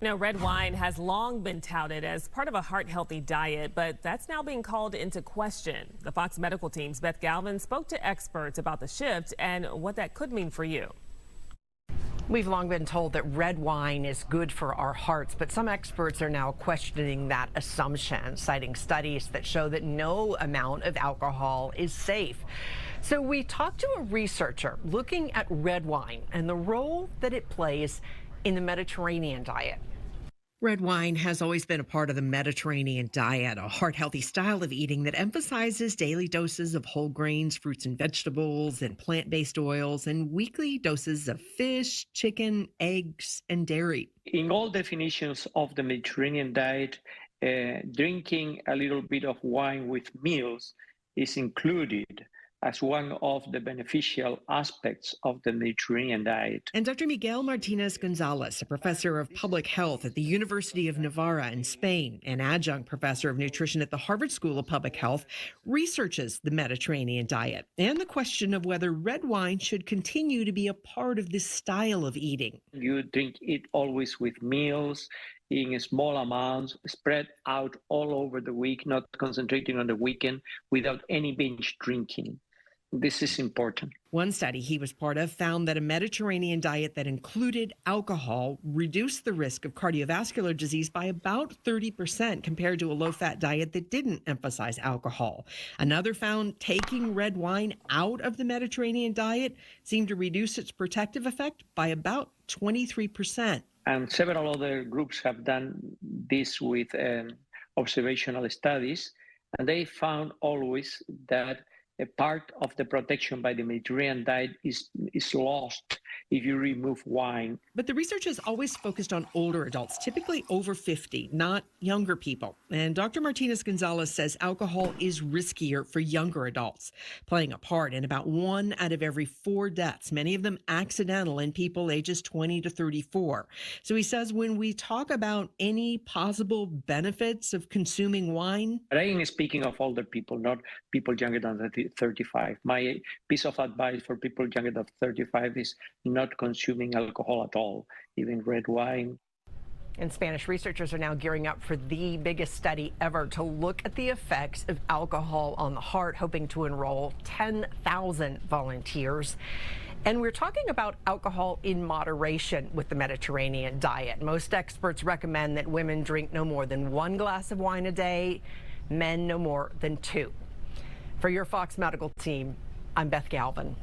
Now, red wine has long been touted as part of a heart-healthy diet, but that's now being called into question. The Fox Medical team's Beth Galvin spoke to experts about the shift and what that could mean for you. We've long been told that red wine is good for our hearts, but some experts are now questioning that assumption, citing studies that show that no amount of alcohol is safe. So we talked to a researcher looking at red wine and the role that it plays in the Mediterranean diet. Red wine has always been a part of the Mediterranean diet, a heart-healthy style of eating that emphasizes daily doses of whole grains, fruits and vegetables, and plant-based oils, and weekly doses of fish, chicken, eggs, and dairy. In all definitions of the Mediterranean diet, drinking a little bit of wine with meals is included as one of the beneficial aspects of the Mediterranean diet. And Dr. Miguel Martinez Gonzalez, a professor of public health at the University of Navarra in Spain and adjunct professor of nutrition at the Harvard School of Public Health, researches the Mediterranean diet and the question of whether red wine should continue to be a part of this style of eating. You drink it always with meals, in small amounts, spread out all over the week, not concentrating on the weekend, without any binge drinking. This is important. One study he was part of found that a Mediterranean diet that included alcohol reduced the risk of cardiovascular disease by about 30% compared to a low-fat diet that didn't emphasize alcohol. Another found taking red wine out of the Mediterranean diet seemed to reduce its protective effect by about 23%. And several other groups have done this with observational studies, and they found always that a part of the protection by the Mediterranean diet is lost if you remove wine. But the research has always focused on older adults, typically over 50, not younger people. And Dr. Martinez Gonzalez says alcohol is riskier for younger adults, playing a part in about 1 out of every 4 deaths, many of them accidental in people ages 20 to 34. So he says when we talk about any possible benefits of consuming wine. But I am speaking of older people, not people younger than 35. My piece of advice for people younger than 35 is not consuming alcohol at all, even red wine. And Spanish researchers are now gearing up for the biggest study ever to look at the effects of alcohol on the heart, hoping to enroll 10,000 volunteers. And we're talking about alcohol in moderation with the Mediterranean diet. Most experts recommend that women drink no more than 1 glass of wine a day, men no more than 2. For your Fox Medical team, I'm Beth Galvin.